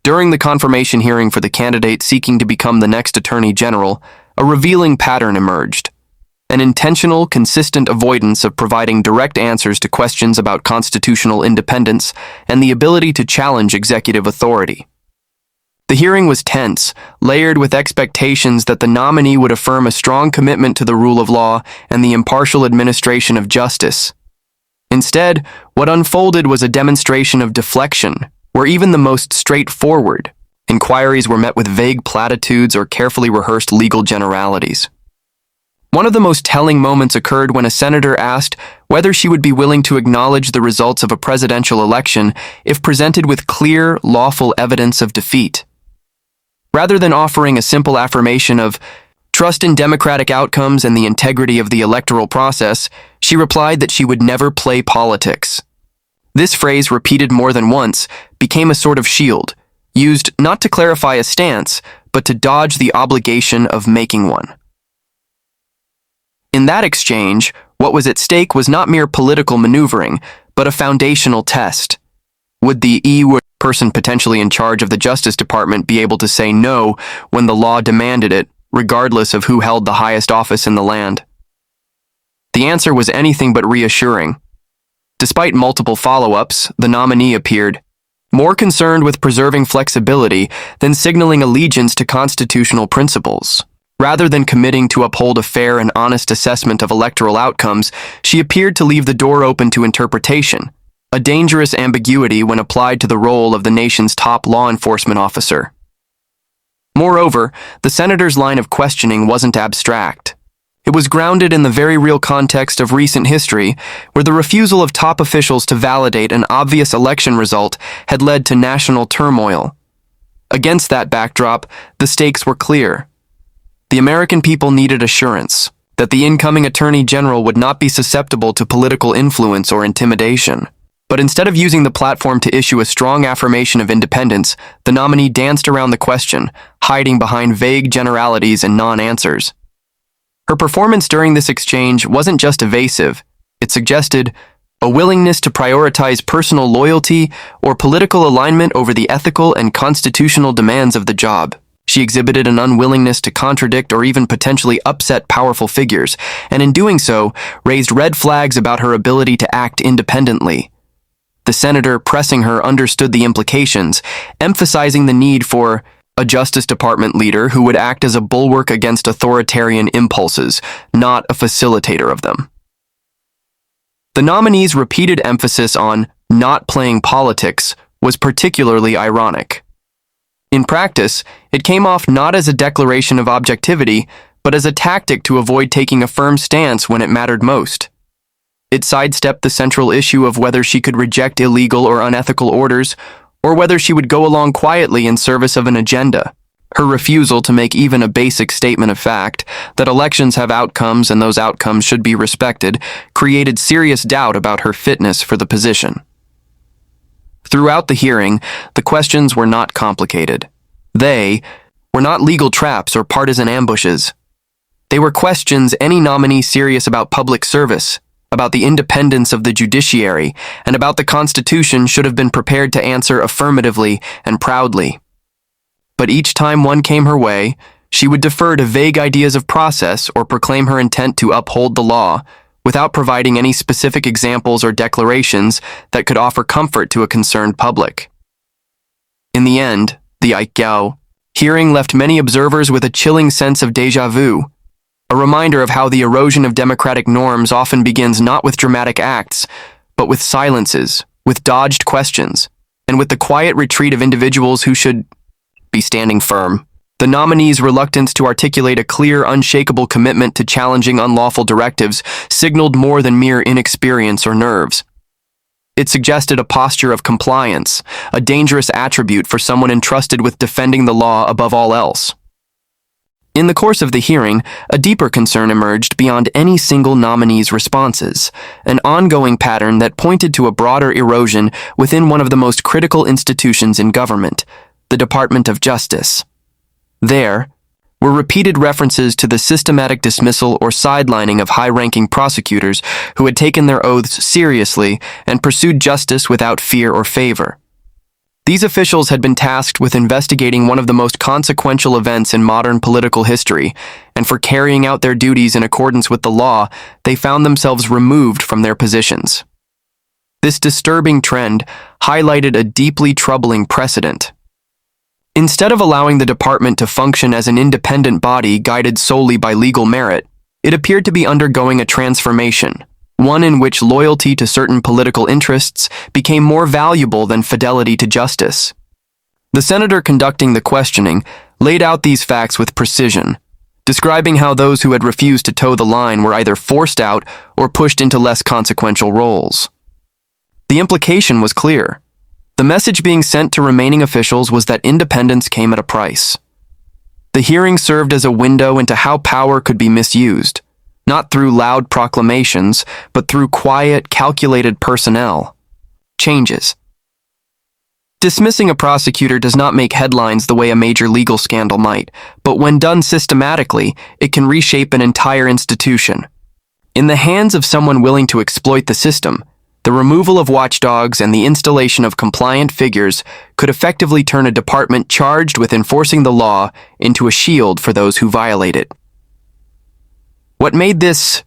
During the confirmation hearing for the candidate seeking to become the next Attorney General, a revealing pattern emerged. An intentional, consistent avoidance of providing direct answers to questions about constitutional independence and the ability to challenge executive authority. The hearing was tense, layered with expectations that the nominee would affirm a strong commitment to the rule of law and the impartial administration of justice. Instead, what unfolded was a demonstration of deflection, where even the most straightforward inquiries were met with vague platitudes or carefully rehearsed legal generalities. One of the most telling moments occurred when a senator asked whether she would be willing to acknowledge the results of a presidential election if presented with clear, lawful evidence of defeat. Rather than offering a simple affirmation of trust in democratic outcomes and the integrity of the electoral process, she replied that she would never play politics. This phrase, repeated more than once, became a sort of shield, used not to clarify a stance, but to dodge the obligation of making one. In that exchange, what was at stake was not mere political maneuvering, but a foundational test. Would the person potentially in charge of the Justice Department be able to say no when the law demanded it, regardless of who held the highest office in the land? The answer was anything but reassuring. Despite multiple follow-ups, the nominee appeared more concerned with preserving flexibility than signaling allegiance to constitutional principles. Rather than committing to uphold a fair and honest assessment of electoral outcomes, she appeared to leave the door open to interpretation, a dangerous ambiguity when applied to the role of the nation's top law enforcement officer. Moreover, the senator's line of questioning wasn't abstract. It was grounded in the very real context of recent history, where the refusal of top officials to validate an obvious election result had led to national turmoil. Against that backdrop, the stakes were clear. The American people needed assurance that the incoming Attorney General would not be susceptible to political influence or intimidation. But instead of using the platform to issue a strong affirmation of independence, the nominee danced around the question, hiding behind vague generalities and non-answers. Her performance during this exchange wasn't just evasive, it suggested a willingness to prioritize personal loyalty or political alignment over the ethical and constitutional demands of the job. She exhibited an unwillingness to contradict or even potentially upset powerful figures, and in doing so, raised red flags about her ability to act independently. The senator pressing her understood the implications, emphasizing the need for a Justice Department leader who would act as a bulwark against authoritarian impulses, not a facilitator of them. The nominee's repeated emphasis on not playing politics was particularly ironic. In practice, it came off not as a declaration of objectivity, but as a tactic to avoid taking a firm stance when it mattered most. It sidestepped the central issue of whether she could reject illegal or unethical orders, or whether she would go along quietly in service of an agenda. Her refusal to make even a basic statement of fact, that elections have outcomes and those outcomes should be respected, created serious doubt about her fitness for the position. Throughout the hearing, the questions were not complicated. They were not legal traps or partisan ambushes. They were questions any nominee serious about public service, about the independence of the judiciary, and about the Constitution should have been prepared to answer affirmatively and proudly. But each time one came her way, she would defer to vague ideas of process or proclaim her intent to uphold the law, without providing any specific examples or declarations that could offer comfort to a concerned public. In the end, the ICAO hearing left many observers with a chilling sense of déjà vu, a reminder of how the erosion of democratic norms often begins not with dramatic acts, but with silences, with dodged questions, and with the quiet retreat of individuals who should be standing firm. The nominee's reluctance to articulate a clear, unshakable commitment to challenging unlawful directives signaled more than mere inexperience or nerves. It suggested a posture of compliance, a dangerous attribute for someone entrusted with defending the law above all else. In the course of the hearing, a deeper concern emerged beyond any single nominee's responses, an ongoing pattern that pointed to a broader erosion within one of the most critical institutions in government, the Department of Justice. There were repeated references to the systematic dismissal or sidelining of high-ranking prosecutors who had taken their oaths seriously and pursued justice without fear or favor. These officials had been tasked with investigating one of the most consequential events in modern political history, and for carrying out their duties in accordance with the law, they found themselves removed from their positions. This disturbing trend highlighted a deeply troubling precedent. Instead of allowing the department to function as an independent body guided solely by legal merit, it appeared to be undergoing a transformation, one in which loyalty to certain political interests became more valuable than fidelity to justice. The senator conducting the questioning laid out these facts with precision, describing how those who had refused to toe the line were either forced out or pushed into less consequential roles. The implication was clear. The message being sent to remaining officials was that independence came at a price. The hearing served as a window into how power could be misused, not through loud proclamations, but through quiet, calculated personnel changes. Dismissing a prosecutor does not make headlines the way a major legal scandal might, but when done systematically, it can reshape an entire institution. In the hands of someone willing to exploit the system, the removal of watchdogs and the installation of compliant figures could effectively turn a department charged with enforcing the law into a shield for those who violate it. What made this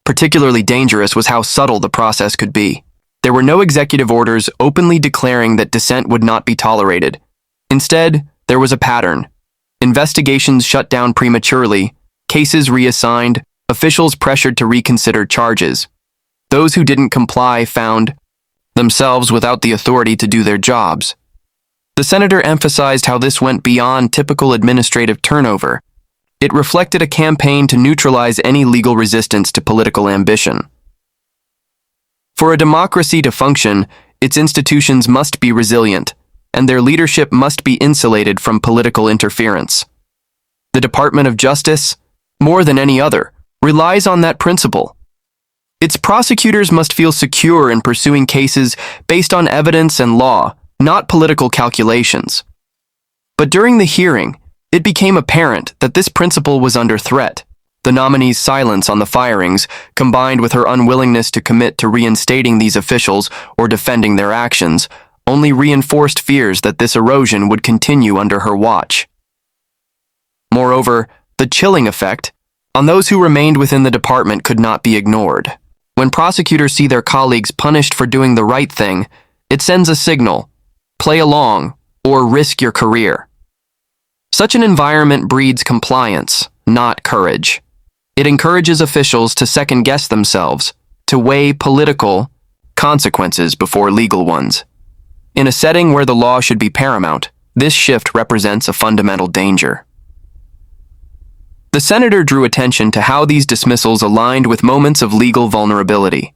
particularly dangerous was how subtle the process could be. There were no executive orders openly declaring that dissent would not be tolerated. Instead, there was a pattern. Investigations shut down prematurely, cases reassigned, officials pressured to reconsider charges. Those who didn't comply found themselves without the authority to do their jobs. The senator emphasized how this went beyond typical administrative turnover. It reflected a campaign to neutralize any legal resistance to political ambition. For a democracy to function, its institutions must be resilient, and their leadership must be insulated from political interference. The Department of Justice, more than any other, relies on that principle. Its prosecutors must feel secure in pursuing cases based on evidence and law, not political calculations. But during the hearing, it became apparent that this principle was under threat. The nominee's silence on the firings, combined with her unwillingness to commit to reinstating these officials or defending their actions, only reinforced fears that this erosion would continue under her watch. Moreover, the chilling effect on those who remained within the department could not be ignored. When prosecutors see their colleagues punished for doing the right thing, it sends a signal: play along or risk your career. Such an environment breeds compliance, not courage. It encourages officials to second-guess themselves, to weigh political consequences before legal ones. In a setting where the law should be paramount, this shift represents a fundamental danger. The senator drew attention to how these dismissals aligned with moments of legal vulnerability,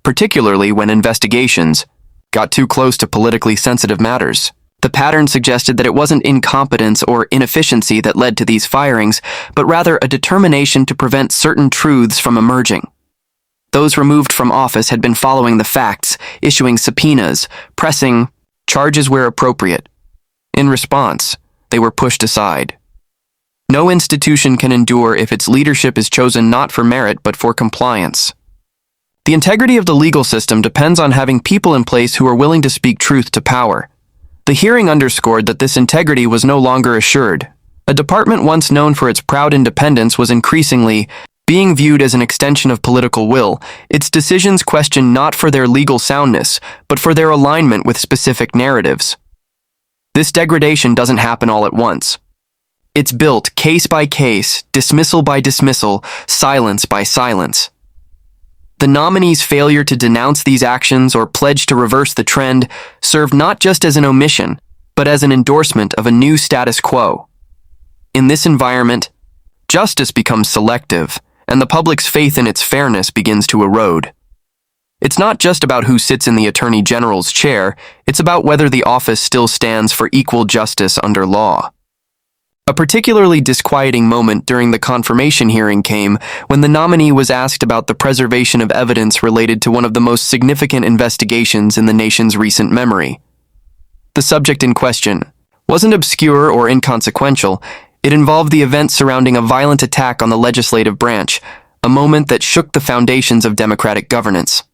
particularly when investigations got too close to politically sensitive matters. The pattern suggested that it wasn't incompetence or inefficiency that led to these firings, but rather a determination to prevent certain truths from emerging. Those removed from office had been following the facts, issuing subpoenas, pressing charges where appropriate. In response, they were pushed aside. No institution can endure if its leadership is chosen not for merit but for compliance. The integrity of the legal system depends on having people in place who are willing to speak truth to power. The hearing underscored that this integrity was no longer assured. A department once known for its proud independence was increasingly being viewed as an extension of political will, its decisions questioned not for their legal soundness, but for their alignment with specific narratives. This degradation doesn't happen all at once. It's built case by case, dismissal by dismissal, silence by silence. The nominee's failure to denounce these actions or pledge to reverse the trend served not just as an omission, but as an endorsement of a new status quo. In this environment, justice becomes selective, and the public's faith in its fairness begins to erode. It's not just about who sits in the Attorney General's chair, it's about whether the office still stands for equal justice under law. A particularly disquieting moment during the confirmation hearing came when the nominee was asked about the preservation of evidence related to one of the most significant investigations in the nation's recent memory. The subject in question wasn't obscure or inconsequential. It involved the events surrounding a violent attack on the legislative branch, a moment that shook the foundations of democratic governance.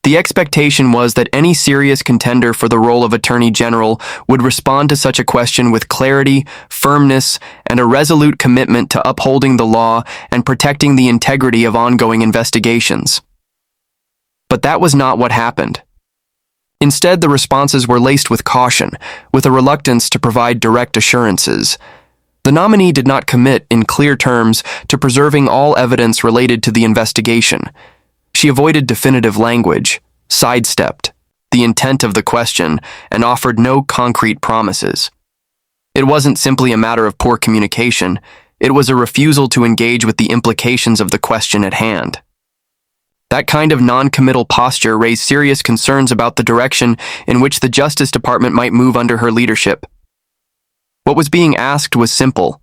The expectation was that any serious contender for the role of Attorney General would respond to such a question with clarity, firmness, and a resolute commitment to upholding the law and protecting the integrity of ongoing investigations. But that was not what happened. Instead, the responses were laced with caution, with a reluctance to provide direct assurances. The nominee did not commit in clear terms to preserving all evidence related to the investigation. She avoided definitive language, sidestepped the intent of the question, and offered no concrete promises. It wasn't simply a matter of poor communication, it was a refusal to engage with the implications of the question at hand. That kind of non-committal posture raised serious concerns about the direction in which the Justice Department might move under her leadership. What was being asked was simple.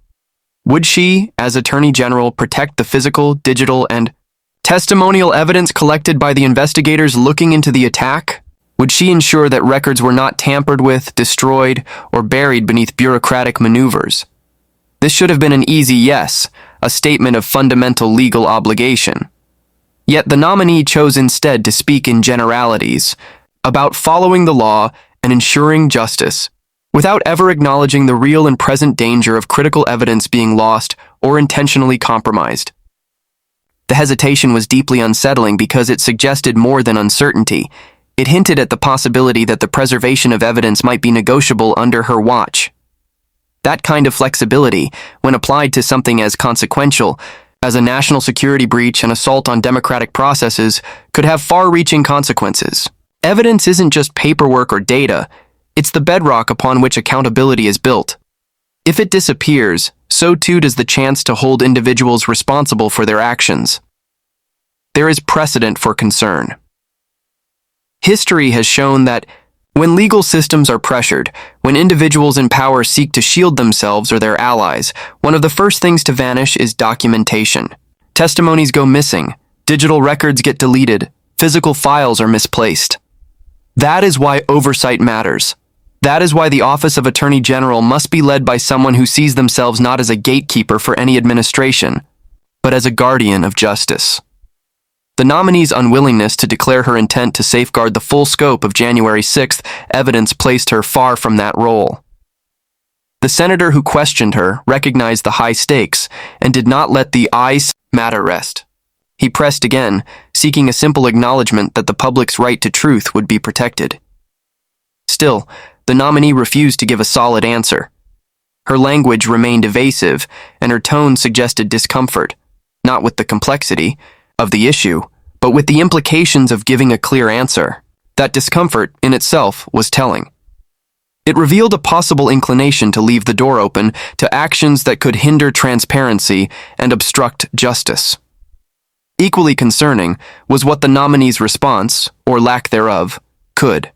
Would she, as Attorney General, protect the physical, digital, and testimonial evidence collected by the investigators looking into the attack? Would she ensure that records were not tampered with, destroyed, or buried beneath bureaucratic maneuvers? This should have been an easy yes, a statement of fundamental legal obligation. Yet the nominee chose instead to speak in generalities, about following the law and ensuring justice, without ever acknowledging the real and present danger of critical evidence being lost or intentionally compromised. The hesitation was deeply unsettling because it suggested more than uncertainty. It hinted at the possibility that the preservation of evidence might be negotiable under her watch. That kind of flexibility, when applied to something as consequential as a national security breach and assault on democratic processes, could have far-reaching consequences. Evidence isn't just paperwork or data, it's the bedrock upon which accountability is built. If it disappears, so too does the chance to hold individuals responsible for their actions. There is precedent for concern. History has shown that when legal systems are pressured, when individuals in power seek to shield themselves or their allies, one of the first things to vanish is documentation. Testimonies go missing, digital records get deleted, physical files are misplaced. That is why oversight matters. That is why the Office of Attorney General must be led by someone who sees themselves not as a gatekeeper for any administration, but as a guardian of justice. The nominee's unwillingness to declare her intent to safeguard the full scope of January 6th evidence placed her far from that role. The senator who questioned her recognized the high stakes and did not let the "I" matter rest. He pressed again, seeking a simple acknowledgement that the public's right to truth would be protected. Still, the nominee refused to give a solid answer. Her language remained evasive, and her tone suggested discomfort, not with the complexity of the issue, but with the implications of giving a clear answer. That discomfort, in itself, was telling. It revealed a possible inclination to leave the door open to actions that could hinder transparency and obstruct justice. Equally concerning was what the nominee's response, or lack thereof, could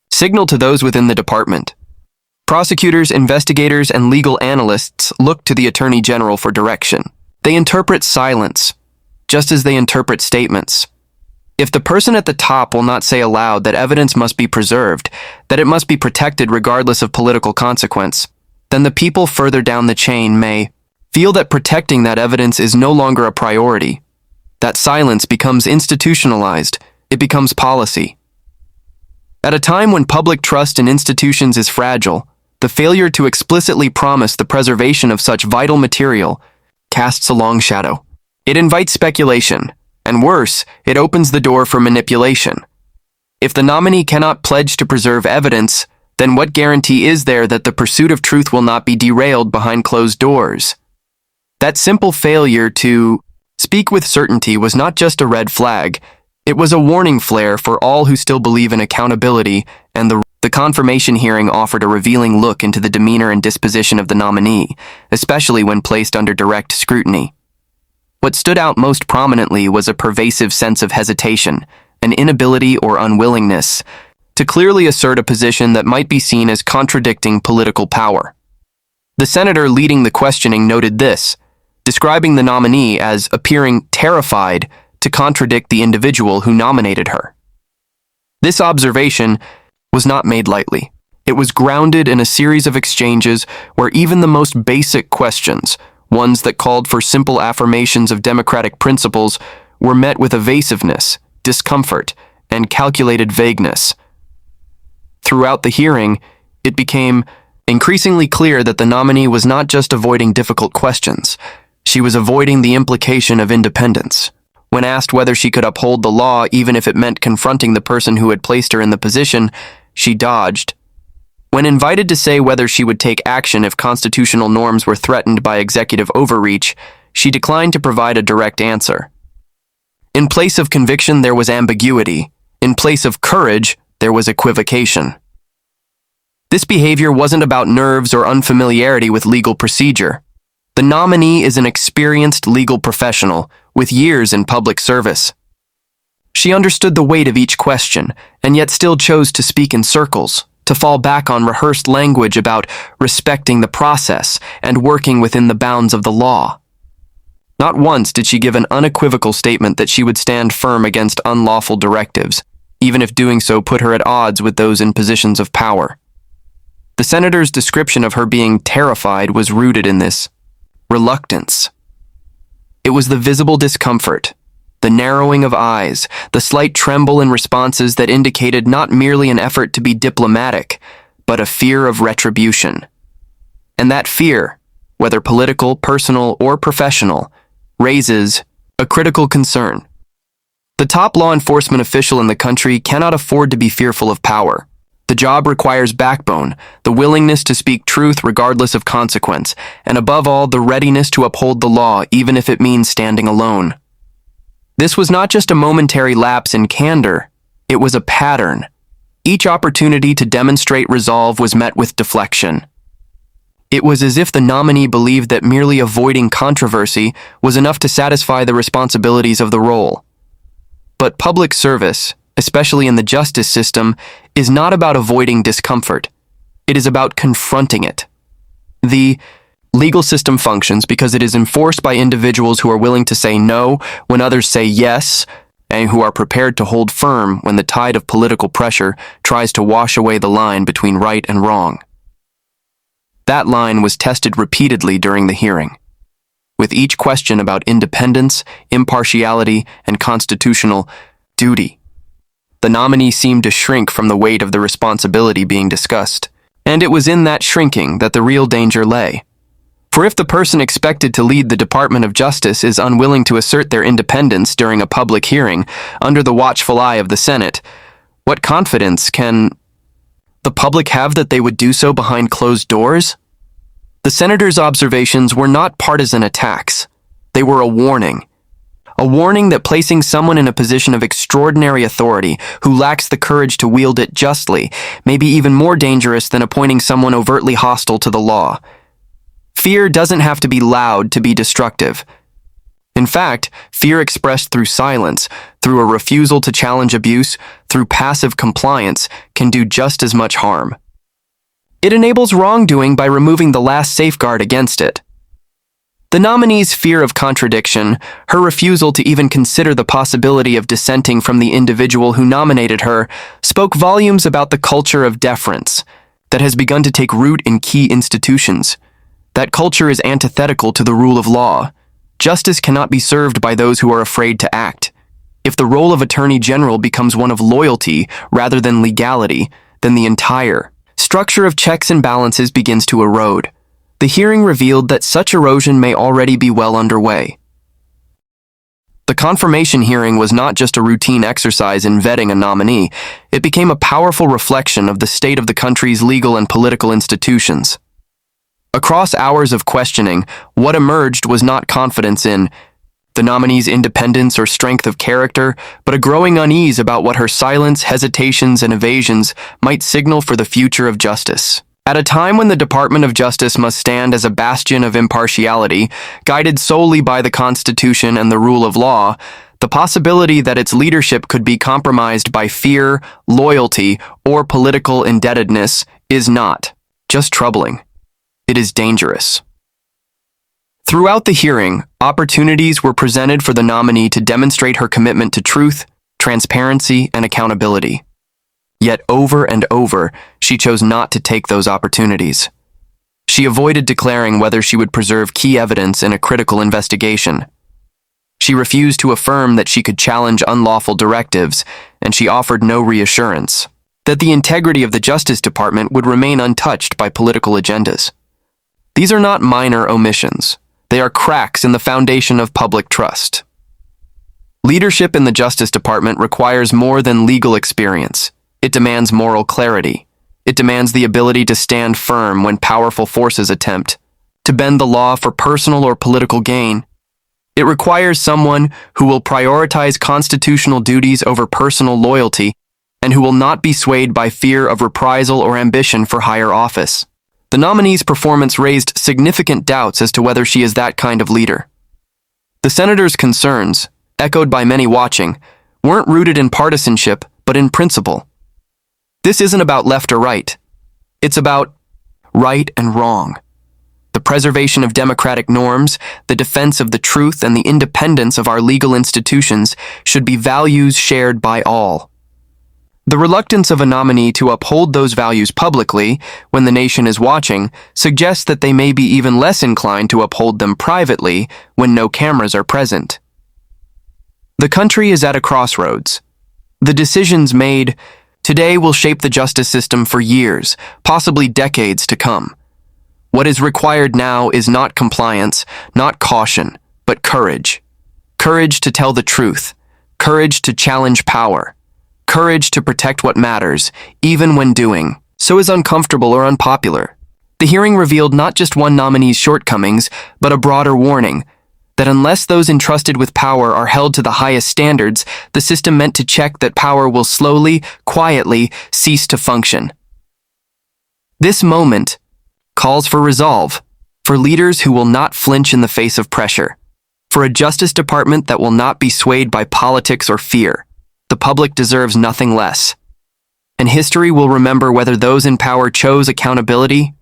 signal to those within the department. Prosecutors, investigators, and legal analysts look to the Attorney General for direction. They interpret silence, just as they interpret statements. If the person at the top will not say aloud that evidence must be preserved, that it must be protected regardless of political consequence, then the people further down the chain may feel that protecting that evidence is no longer a priority. That silence becomes institutionalized, it becomes policy. At a time when public trust in institutions is fragile, the failure to explicitly promise the preservation of such vital material casts a long shadow. It invites speculation, and worse, it opens the door for manipulation. If the nominee cannot pledge to preserve evidence, then what guarantee is there that the pursuit of truth will not be derailed behind closed doors? That simple failure to speak with certainty was not just a red flag, it was a warning flare for all who still believe in accountability, and the confirmation hearing offered a revealing look into the demeanor and disposition of the nominee, especially when placed under direct scrutiny. What stood out most prominently was a pervasive sense of hesitation, an inability or unwillingness to clearly assert a position that might be seen as contradicting political power. The senator leading the questioning noted this, describing the nominee as appearing terrified to contradict the individual who nominated her. This observation was not made lightly. It was grounded in a series of exchanges where even the most basic questions, ones that called for simple affirmations of democratic principles, were met with evasiveness, discomfort, and calculated vagueness. Throughout the hearing, it became increasingly clear that the nominee was not just avoiding difficult questions, she was avoiding the implication of independence. When asked whether she could uphold the law even if it meant confronting the person who had placed her in the position, she dodged. When invited to say whether she would take action if constitutional norms were threatened by executive overreach, she declined to provide a direct answer. In place of conviction, there was ambiguity. In place of courage, there was equivocation. This behavior wasn't about nerves or unfamiliarity with legal procedure. The nominee is an experienced legal professional with years in public service. She understood the weight of each question, and yet still chose to speak in circles, to fall back on rehearsed language about respecting the process and working within the bounds of the law. Not once did she give an unequivocal statement that she would stand firm against unlawful directives, even if doing so put her at odds with those in positions of power. The senator's description of her being terrified was rooted in this reluctance. It was the visible discomfort, the narrowing of eyes, the slight tremble in responses that indicated not merely an effort to be diplomatic, but a fear of retribution. And that fear, whether political, personal, or professional, raises a critical concern. The top law enforcement official in the country cannot afford to be fearful of power. The job requires backbone, the willingness to speak truth regardless of consequence, and above all, the readiness to uphold the law even if it means standing alone. This was not just a momentary lapse in candor, it was a pattern. Each opportunity to demonstrate resolve was met with deflection. It was as if the nominee believed that merely avoiding controversy was enough to satisfy the responsibilities of the role. But public service, especially in the justice system, is not about avoiding discomfort. It is about confronting it. The legal system functions because it is enforced by individuals who are willing to say no when others say yes, and who are prepared to hold firm when the tide of political pressure tries to wash away the line between right and wrong. That line was tested repeatedly during the hearing. With each question about independence, impartiality, and constitutional duty, the nominee seemed to shrink from the weight of the responsibility being discussed. And it was in that shrinking that the real danger lay. For if the person expected to lead the Department of Justice is unwilling to assert their independence during a public hearing under the watchful eye of the Senate, what confidence can the public have that they would do so behind closed doors? The senator's observations were not partisan attacks. They were a warning. A warning that placing someone in a position of extraordinary authority who lacks the courage to wield it justly may be even more dangerous than appointing someone overtly hostile to the law. Fear doesn't have to be loud to be destructive. In fact, fear expressed through silence, through a refusal to challenge abuse, through passive compliance, can do just as much harm. It enables wrongdoing by removing the last safeguard against it. The nominee's fear of contradiction, her refusal to even consider the possibility of dissenting from the individual who nominated her, spoke volumes about the culture of deference that has begun to take root in key institutions. That culture is antithetical to the rule of law. Justice cannot be served by those who are afraid to act. If the role of Attorney General becomes one of loyalty rather than legality, then the entire structure of checks and balances begins to erode. The hearing revealed that such erosion may already be well underway. The confirmation hearing was not just a routine exercise in vetting a nominee, it became a powerful reflection of the state of the country's legal and political institutions. Across hours of questioning, what emerged was not confidence in the nominee's independence or strength of character, but a growing unease about what her silence, hesitations, and evasions might signal for the future of justice. At a time when the Department of Justice must stand as a bastion of impartiality, guided solely by the Constitution and the rule of law, the possibility that its leadership could be compromised by fear, loyalty, or political indebtedness is not just troubling. It is dangerous. Throughout the hearing, opportunities were presented for the nominee to demonstrate her commitment to truth, transparency, and accountability. Yet over and over, she chose not to take those opportunities. She avoided declaring whether she would preserve key evidence in a critical investigation. She refused to affirm that she could challenge unlawful directives, and she offered no reassurance that the integrity of the Justice Department would remain untouched by political agendas. These are not minor omissions. They are cracks in the foundation of public trust. Leadership in the Justice Department requires more than legal experience. It demands moral clarity. It demands the ability to stand firm when powerful forces attempt to bend the law for personal or political gain. It requires someone who will prioritize constitutional duties over personal loyalty and who will not be swayed by fear of reprisal or ambition for higher office. The nominee's performance raised significant doubts as to whether she is that kind of leader. The senator's concerns, echoed by many watching, weren't rooted in partisanship, but in principle. This isn't about left or right. It's about right and wrong. The preservation of democratic norms, the defense of the truth, and the independence of our legal institutions should be values shared by all. The reluctance of a nominee to uphold those values publicly, when the nation is watching, suggests that they may be even less inclined to uphold them privately when no cameras are present. The country is at a crossroads. The decisions made today will shape the justice system for years, possibly decades to come. What is required now is not compliance, not caution, but courage. Courage to tell the truth. Courage to challenge power. Courage to protect what matters, even when doing so is uncomfortable or unpopular. The hearing revealed not just one nominee's shortcomings, but a broader warning that unless those entrusted with power are held to the highest standards, the system meant to check that power will slowly, quietly cease to function. This moment calls for resolve, for leaders who will not flinch in the face of pressure, for a Justice Department that will not be swayed by politics or fear. The public deserves nothing less. And history will remember whether those in power chose accountability